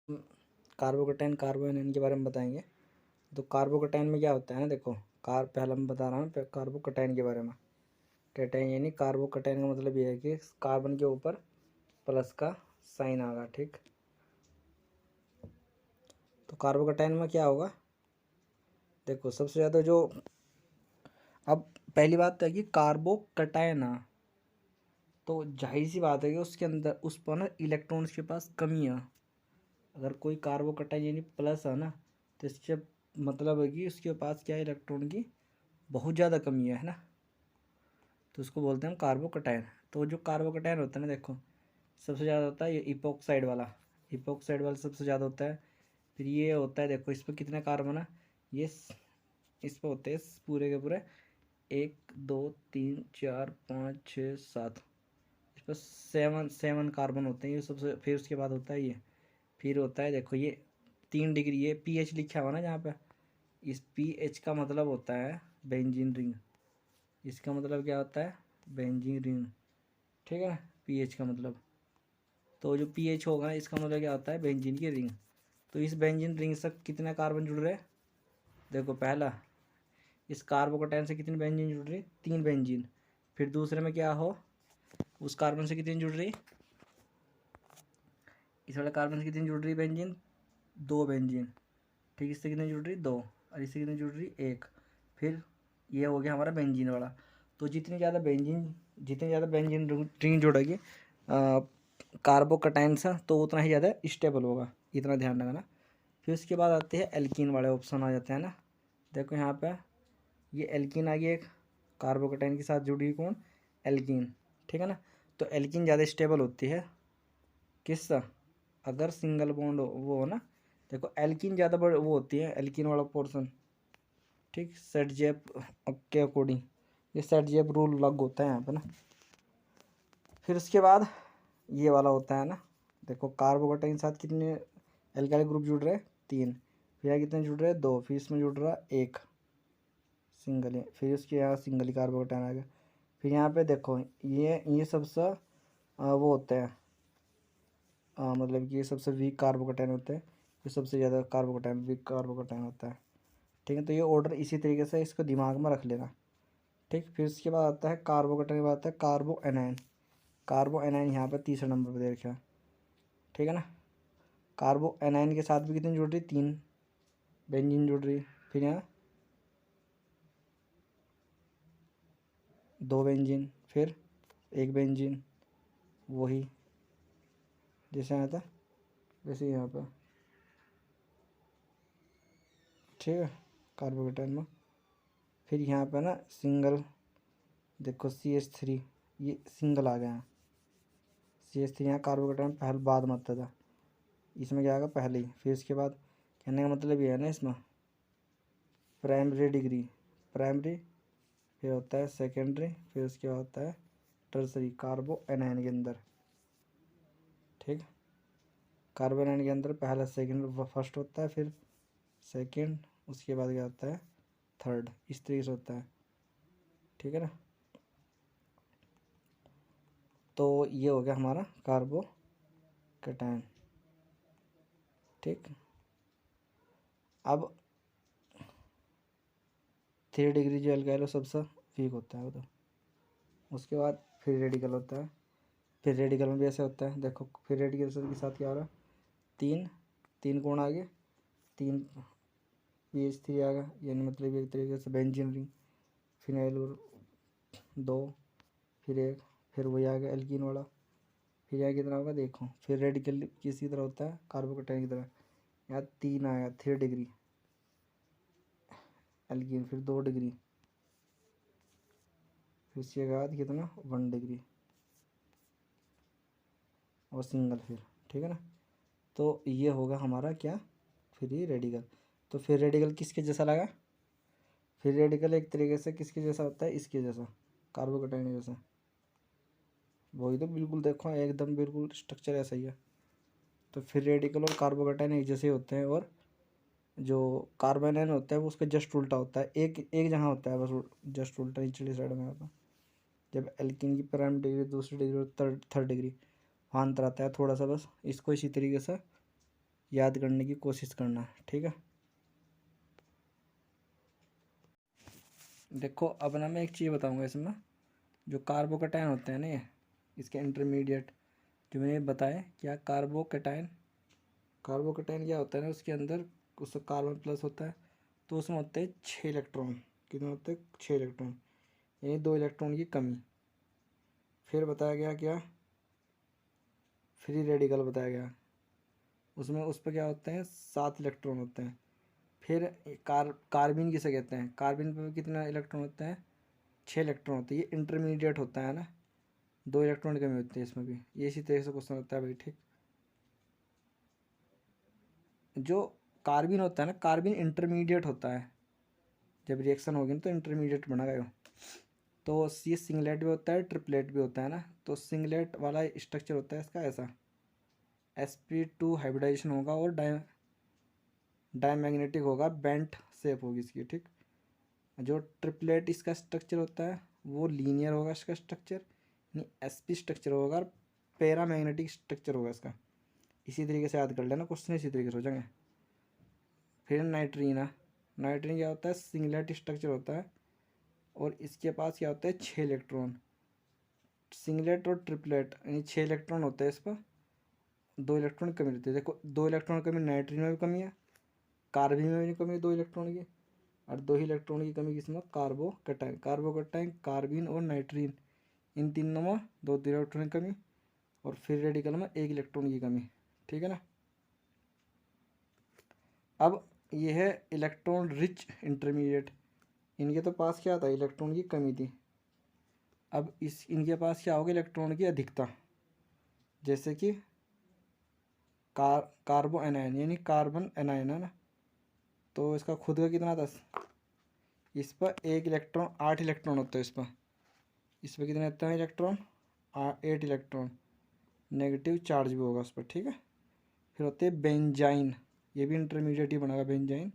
Carbocation कार्बोएनायन के बारे में बताएंगे। तो कार्बोकैटायन में क्या होता है ना, देखो पहला मैं बता रहा हूँ कार्बोकैटायन के बारे में। कैटायन यानी कार्बोकैटायन का मतलब ये है कि कार्बन के ऊपर प्लस का साइन आगा, ठीक। तो कार्बोकैटायन में क्या होगा, देखो सबसे ज़्यादा जो, अब पहली बात तो है कि कार्बोकैटायन है तो जाहिर सी बात है कि उसके अंदर उस पर ना इलेक्ट्रॉन्स के पास कमी है। अगर कोई कार्बोकैटायन यानी प्लस है ना, तो इससे मतलब है कि उसके पास क्या है, इलेक्ट्रॉन की बहुत ज़्यादा कमी है ना, तो उसको बोलते हैं हम कार्बोकैटायन। तो जो कार्बोकैटायन होता है ना, देखो सबसे ज़्यादा होता है ये इपोक्साइड वाला, इपोक्साइड वाला सबसे ज़्यादा होता है। फिर ये होता है, देखो इस पर कितने कार्बन है, ये इस पर होते हैं पूरे के पूरे 1 2 3 4 5 6 7, इस पर सेवन सेवन कार्बन होते हैं ये सबसे। फिर उसके बाद होता है ये, फिर होता है देखो ये 3 डिग्री, ये पीएच लिखा हुआ ना जहाँ पे, इस पीएच का मतलब होता है बेंजीन रिंग। इसका मतलब क्या होता है, बेंजीन रिंग, ठीक है ना, पीएच का मतलब। तो जो पीएच होगा ना, इसका मतलब क्या होता है, बेंजीन की रिंग। तो इस बेंजीन रिंग से कितने कार्बन जुड़ रहे हैं, देखो पहला इस कार्बोकैटायन से कितनी बेंजीन जुड़ रही, 3 बेंजीन। फिर दूसरे में क्या हो, उस कार्बन से कितनी जुड़ रही, इस वाले कार्बन से कितनी जुड़ रही बेंजीन, 2 बेंजीन। ठीक, इससे कितनी जुड़ रही, 2, और इससे कितनी जुड़ रही, 1। फिर ये हो गया हमारा बेंजीन वाला। तो जितनी ज़्यादा बेंजीन रिंग जुड़ेगी कार्बोकैटायन से, तो उतना ही ज़्यादा स्टेबल होगा, इतना ध्यान रखना। फिर उसके बाद आते हैं एल्कीन वाले ऑप्शन आ जाते हैं ना। देखो यहाँ पे ये एल्कीन आ गई, एक कार्बोकैटायन के साथ जुड़ी कौन, एल्कीन, ठीक है ना। तो एल्कीन ज़्यादा स्टेबल होती है किससे, अगर सिंगल बॉन्ड वो हो ना, देखो एल्कीन ज़्यादा बड़ वो होती है, एल्कीन वाला पोर्सन, ठीक, सेट जेप के अकॉर्डिंग, ये सेट जेप रूल लागू होता है यहाँ पे ना। फिर उसके बाद ये वाला होता है ना, देखो कार्बोकैटायन के साथ कितने एल्काइल ग्रुप जुड़ रहे हैं, 3। फिर यहाँ कितने जुड़ रहे हैं, 2। फिर इसमें जुड़ रहा है 1 सिंगल, फिर उसके यहाँ सिंगल ही कार्बोकैटायन आ गया। फिर यहाँ पे देखो ये सबसे वो होते हैं, मतलब कि ये सबसे वीक कार्बोकैटायन होते हैं, ये सबसे ज़्यादा कार्बोकैटायन वीक कार्बोकैटायन होता है, ठीक है। तो ये ऑर्डर इसी तरीके से इसको दिमाग में रख लेना, ठीक। फिर उसके बाद आता है कार्बोकैटायन के बाद आता है कार्बोएनायन। कार्बोएनायन यहाँ पर तीसरे नंबर पर दे रखा है, ठीक है ना। कार्बोएनायन के साथ भी कितनी जुड़ रही, 3 बेंजीन जुड़ रही। फिर यहाँ 2 बेंजीन, फिर 1 बेंजीन, वही जैसे आया था वैसे यहाँ पर, ठीक है, कार्बोकैटायन में। फिर यहाँ पर ना सिंगल, देखो CH3 ये सिंगल आ गया है, CH3 यहाँ कार्बोकैटायन पहले बाद में आता था, इसमें क्या आएगा पहले ही। फिर इसके बाद कहने का मतलब ये है ना, इसमें प्राइमरी डिग्री, प्राइमरी, फिर होता है सेकेंडरी, फिर उसके बाद होता है टर्सरी कार्बोएनायन के अंदर, ठीक। कार्बोएनायन के अंदर पहला सेकेंड फर्स्ट होता है, फिर सेकेंड, उसके बाद क्या होता है थर्ड, इस तरीके से होता है, ठीक है ना। तो ये हो गया हमारा कार्बोकैटायन, ठीक। अब 3 डिग्री जो एल्काइल सबसे वीक होता है वो, तो उसके बाद फिर रेडिकल होता है। फिर रेडिकल में भी ऐसे होता है, देखो फिर रेडिकल के साथ क्या हो रहा है, 3 3 कोण आ गए, 3 PH3 आ गया, यानी मतलब एक तरीके से बेंजीन रिंग, फिनाइल और 2, फिर 1, फिर वही आ गया एल्कीन वाला। फिर यहाँ कितना होगा देखो, फिर रेडिकल किसी तरह होता है कार्बोकैटायन की तरह, यहाँ 3 आया 3 डिग्री एल्कीन, फिर 2 डिग्री, फिर उसके बाद कितना 1 डिग्री और सिंगल, फिर ठीक है ना। तो ये होगा हमारा क्या, फ्री रेडिकल। तो फिर रेडिकल किसके जैसा लगा, फिर रेडिकल एक तरीके से किसके जैसा होता है, इसके जैसा, कार्बोकैटायन जैसा, वही तो बिल्कुल देखो एकदम बिल्कुल स्ट्रक्चर ऐसा ही है। तो फिर रेडिकल और कार्बोकैटायन एक जैसे होते हैं, और जो कार्बोनाइन होता है वो उसका जस्ट उल्टा होता है, एक एक जहाँ होता है बस जस्ट उल्टा निचली साइड में होता है। जब एल्कीन की प्राइम डिग्री, दूसरी डिग्री और थर्ड डिग्री, वहाँ अंतर आता है थोड़ा सा, बस इसको इसी तरीके से याद करने की कोशिश करना, ठीक है। देखो अब ना मैं एक चीज़ बताऊंगा इसमें, जो कार्बोकैटायन होते हैं ना ये, इसके इंटरमीडिएट जो मैंने बताया क्या, कार्बोकैटायन क्या होता है ना, उसके अंदर उसका कार्बन प्लस होता है, तो उसमें होते हैं 6 इलेक्ट्रॉन। कितने होते हैं? 6 इलेक्ट्रॉन, यानी 2 इलेक्ट्रॉन की कमी। फिर बताया गया क्या, फ्री रेडिकल बताया गया, उसमें उस पर क्या होते हैं, 7 इलेक्ट्रॉन होते हैं। फिर कार्बिन किसे कहते हैं, कार्बिन पर कितने इलेक्ट्रॉन होते हैं? 6 इलेक्ट्रॉन होते हैं। ये इंटरमीडिएट होता है ना, 2 इलेक्ट्रॉन की कमी होती है इसमें भी। ये इसी तरह से क्वेश्चन होता है भाई, ठीक। जो कार्बिन होता है ना, कार्बिन इंटरमीडिएट होता है, जब रिएक्शन होगी ना तो इंटरमीडिएट बना गया। तो ये सिंगलेट भी होता है, ट्रिपलेट भी होता है ना। तो सिंगलेट वाला स्ट्रक्चर होता है इसका ऐसा, sp2 हाइब्रिडाइजेशन होगा और डायमैग्नेटिक होगा, बेंट शेप होगी इसकी, ठीक। जो ट्रिपलेट इसका स्ट्रक्चर होता है वो लीनियर होगा इसका स्ट्रक्चर, यानी sp स्ट्रक्चर होगा, और पैरामैग्नेटिक स्ट्रक्चर होगा इसका। इसी तरीके से याद कर लेना, क्वेश्चन इसी तरीके से हो जाएंगे। फिर नाइट्रीन है, नाइट्रीन क्या होता है, सिंगलेट स्ट्रक्चर होता है, और इसके पास क्या होता है, 6 इलेक्ट्रॉन। सिंगलेट और ट्रिपलेट यानी 6 इलेक्ट्रॉन होते हैं इस पर, 2 इलेक्ट्रॉन की कमी रहती है। देखो 2 इलेक्ट्रॉन की कमी नाइट्रीन में भी कमी है, कार्बन में भी कमी है 2 इलेक्ट्रॉन की, और 2 ही इलेक्ट्रॉन की कमी किसमें, कार्बोकैटायन कार्बिन और नाइट्रीन, इन तीनों में 2 इलेक्ट्रॉन की कमी, और फिर रेडिकल में 1 इलेक्ट्रॉन की कमी, ठीक है ना। अब ये है इलेक्ट्रॉन रिच इंटरमीडिएट, इनके तो पास क्या था, इलेक्ट्रॉन की कमी थी। अब इनके पास क्या होगा, इलेक्ट्रॉन की अधिकता। जैसे कि कार्बो एनायन यानी कार्बन एनायन है ना, तो इसका खुद का कितना था, इस पर 1 इलेक्ट्रॉन, 8 इलेक्ट्रॉन होते हैं इस पर कितने होते हैं इलेक्ट्रॉन, 8 इलेक्ट्रॉन। नेगेटिव चार्ज भी होगा उस पर, ठीक है। फिर होते हैं बेंजाइन, ये भी इंटरमीडिएट ही बनेगा बेंजाइन।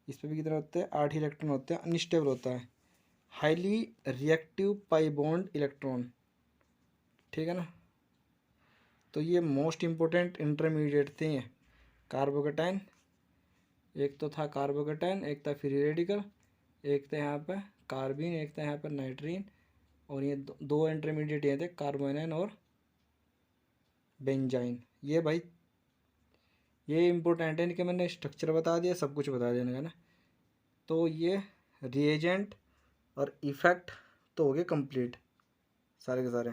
इस पर भी कितने होते हैं, 8 इलेक्ट्रॉन होते हैं, अनस्टेबल होता है, highly reactive pi bond electron, ठीक है ना। तो ये मोस्ट इम्पोर्टेंट इंटरमीडिएट थे कार्बोकैटायन। एक तो था कार्बोकैटायन, एक था फ्री रेडिकल, एक था यहाँ पर कार्बिन, एक था यहाँ पर नाइट्रीन, और ये दो इंटरमीडिएट ये थे कार्बोनाइन और बेंजाइन। ये भाई ये इंपॉर्टेंट है, इनके मैंने स्ट्रक्चर बता दिया, सब कुछ बता दिया ना। तो ये रिएजेंट और इफेक्ट तो हो गए कंप्लीट सारे के सारे।